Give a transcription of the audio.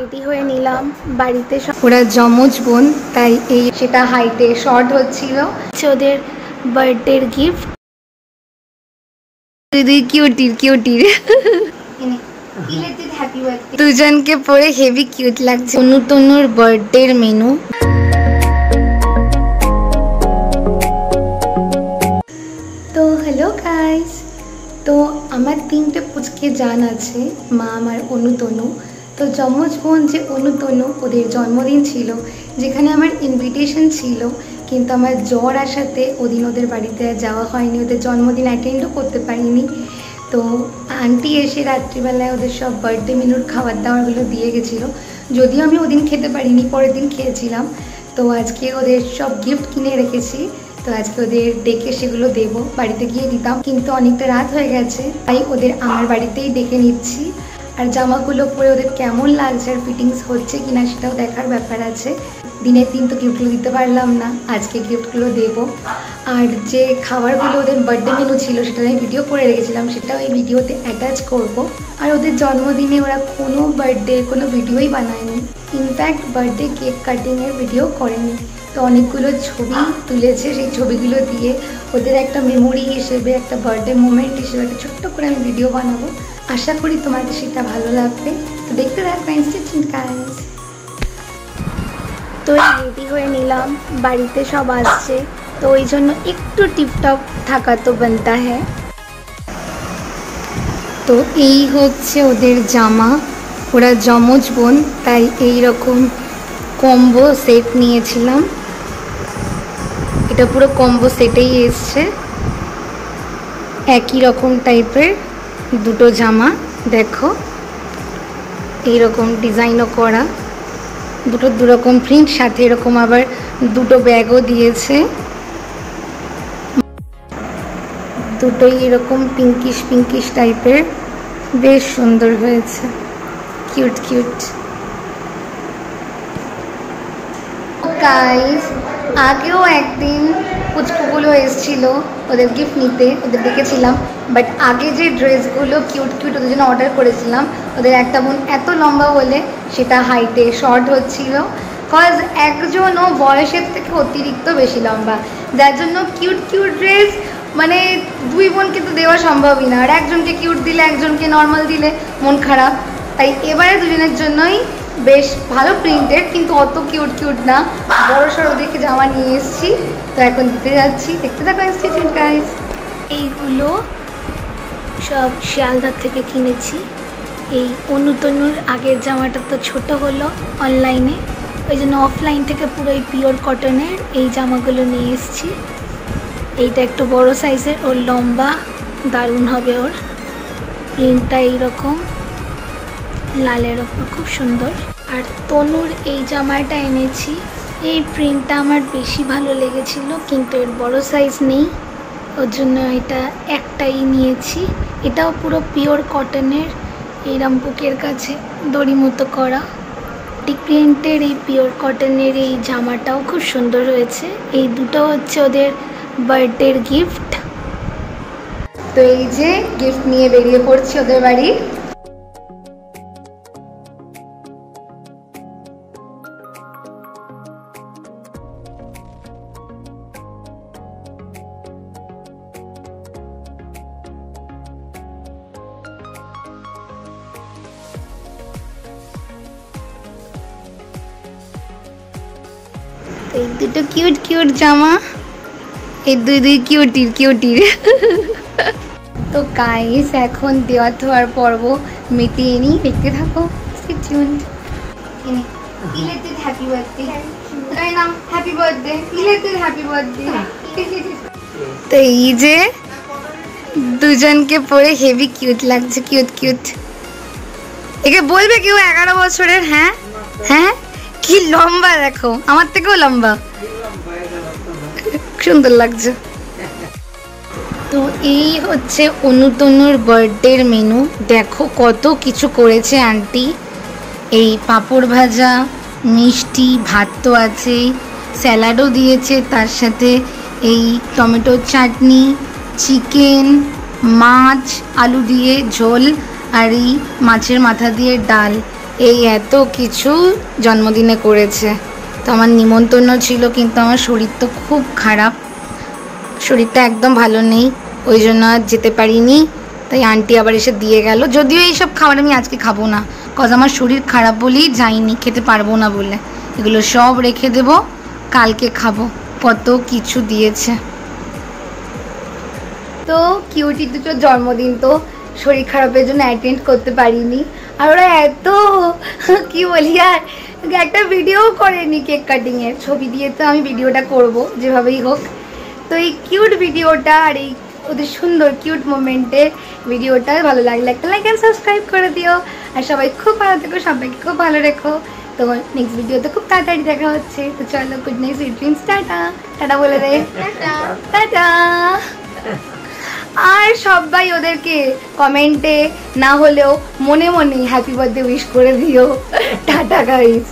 Ready হয়ে নিলাম বাড়িতে। ওরা যমজ বোন, তাই এই সেটা হাইটে শর্ট হচ্ছিল। ওদের বার্থডের গিফট। কিউটির কিউটির দুজনকে পরে হেভি কিউট লাগছে। তনুর বার্থডের মেনু। তো হ্যালো গাইস, তো আমার 3টে পুচকে জান আছে, মা আমার তনু। তো যমজ বোন যে তনু, ওদের জন্মদিন ছিল, যেখানে আমার ইনভিটেশন ছিল, কিন্তু আমার জ্বর আসাতে ওদিন ওদের বাড়িতে যাওয়া হয়নি, ওদের জন্মদিন অ্যাটেন্ডও করতে পারিনি। তো আন্টি এসে রাত্রিবেলায় ওদের সব বার্থডে মেনুর খাবার দাবারগুলো দিয়ে গেছিলো, যদিও আমি ওদিন খেতে পারিনি, পরের দিন খেয়েছিলাম। তো আজকে ওদের সব গিফট কিনে রেখেছি, তো আজকে ওদের ডেকে সেগুলো দেব, বাড়িতে গিয়ে দিতাম, কিন্তু অনেকটা রাত হয়ে গেছে, তাই ওদের আমার বাড়িতেই ডেকে নিচ্ছি। আর জামাগুলো পরে ওদের কেমন লাগছে আর ফিটিংস হচ্ছে কিনা সেটাও দেখার ব্যাপার আছে। দিনের দিন তো গিফটগুলো দিতে পারলাম না, আজকে গিফটগুলো দেব। আর যে খাবারগুলো ওদের বার্থডে মেনু ছিল সেটা আমি ভিডিও করে রেখেছিলাম, সেটাও এই ভিডিওতে অ্যাটাচ করব। আর ওদের জন্মদিনে ওরা কোনো ভিডিওই বানায়নি, ইনফ্যাক্ট বার্থডে কেক কাটিংয়ের ভিডিও করেনি। তো অনেকগুলো ছবি তুলেছে, সেই ছবিগুলো দিয়ে ওদের একটা মেমোরি হিসেবে, একটা বার্থডে মোমেন্ট হিসেবে একটা ছোট্ট করে আমি ভিডিও বানাবো। আশা করি তোমাদের সেটা ভালো লাগবে, তো দেখতে থাকো। গাইস, তো রেডি হয়ে নিলাম, বাড়িতে সব আসছে, তো ওই জন্য একটু টিপটপ থাকা তো বানতা হ্যাঁ। তো এই হচ্ছে ওদের জামা, ওরা যমজ বোন, তাই এই রকম কম্বো সেট নিয়েছিলাম। এটা পুরো কম্বো সেটেই এসছে, একই রকম টাইপের দুটো জামা। দেখো এইরকম ডিজাইনও করা, দু রকম প্রিন্ট, সাথে এরকম আবার দুটো ব্যাগও দিয়েছে, দুটোই এরকম পিঙ্কিশ টাইপের, বেশ সুন্দর হয়েছে, কিউট কিউট। গাইস, আগেও একদিন পুচকুগুলো এসেছিল ওদের গিফট নিতে, ওদের দেখেছিলাম, বাট আগে যে ড্রেসগুলো কিউট ওদের জন্য অর্ডার করেছিলাম, ওদের একটা বোন এত লম্বা বলে সেটা হাইটে শর্ট হচ্ছিল, কজ একজনও বয়সের থেকে অতিরিক্ত বেশি লম্বা, যার জন্য কিউট ড্রেস মানে দুই বোনকে তো দেওয়া সম্ভবই না, আর একজনকে কিউট দিলে একজনকে নর্মাল দিলে মন খারাপ। তাই এবারে দুজনের জন্যই বেশ ভালো প্রিন্টেড, কিন্তু অত কিউট না, বড় সড়ো দেখে জামা নিয়ে এসেছি, তো এখন দিতে যাচ্ছি, দেখতে থাকো গাইস। এইগুলো সব শিয়ালদার থেকে কিনেছি। এই তনুর আগের জামাটা তো ছোট হলো অনলাইনে, ওই জন্য অফলাইন থেকে পুরো এই পিওর কটনের এই জামাগুলো নিয়ে এসেছি। এইটা একটু বড় সাইজের, ওর লম্বা দারুণ হবে, ওর প্রিন্টটা এইরকম লালের ওপর খুব সুন্দর। আর তনুর এই জামাটা এনেছি, এই প্রিন্টটা আমার বেশি ভালো লেগেছিল, কিন্তু এর বড় সাইজ নেই, ওর জন্য এটা একটাই নিয়েছি। এটাও পুরো পিওর কটনের, এইরকম বুকের কাছে দড়ি মতো করা প্রিন্টের এই পিওর কটনের এই জামাটাও খুব সুন্দর হয়েছে। এই দুটো হচ্ছে ওদের বার্থডের গিফট। তো এই যে গিফট নিয়ে বেরিয়ে পড়ছি ওদের বাড়ি। এই দুটো কিউট জামা, এই দুই কিউটির তো গাইস, এখন দেওয়া থোয়ার পর্ব মিটিয়ে নিই, দেখতে থাকো। তো এই যে দুজনকে পরে হেভি কিউট লাগছে, কিউট। একে বলবে কেউ 11 বছরের? হ্যাঁ কি লম্বা, দেখো আমার থেকেও লম্বা, সুন্দর লাগছে। তো এই হচ্ছে তনুর বার্থডের মেনু, দেখো কত কিছু করেছে আন্টি। এই পাঁপড় ভাজা, মিষ্টি, ভাত তো আছে, স্যালাডও দিয়েছে, তার সাথে এই টমেটোর চাটনি, চিকেন, মাছ, আলু দিয়ে ঝোল, আর এই মাছের মাথা দিয়ে ডাল। এই এত কিছু জন্মদিনে করেছে। তো আমার নিমন্ত্রণ ছিল, কিন্তু আমার শরীর তো খুব খারাপ, শরীরটা একদম ভালো নেই, ওই জন্য আর যেতে পারিনি। তাই আন্টি আবার এসে দিয়ে গেল। যদিও এইসব খাবার আমি আজকে খাবো না, কজ আমার শরীর খারাপ বলেই যাইনি, খেতে পারবো না বলে। এগুলো সব রেখে দেবো, কালকে খাবো। কত কিছু দিয়েছে। তো কিউটি দুটোর জন্মদিন তো শরীর খারাপের জন্য অ্যাটেন্ড করতে পারিনি। আর ওরা এত কি বলি, আর একটা ভিডিও করেনি কেক কাটিংয়ের। ছবি দিয়ে তো আমি ভিডিওটা করব যেভাবেই হোক। তো এই কিউট ভিডিওটা আর এই ওদের সুন্দর কিউট মোমেন্টের ভিডিওটা ভালো লাগলে একটা লাইক অ্যান্ড সাবস্ক্রাইব করে দিও। আর সবাই খুব ভালো থেকো, সবাইকে খুব ভালো রেখো। তো নেক্সট ভিডিওতে খুব তাড়াতাড়ি দেখা হচ্ছে। তো চলো, good night, sweet dreams, tata. Tata বলে দে, টাটা। আর সবাই ওদেরকে কমেন্টে না হলেও মনে মনে হ্যাপি বার্থডে উইশ করে দিও। Tata guys.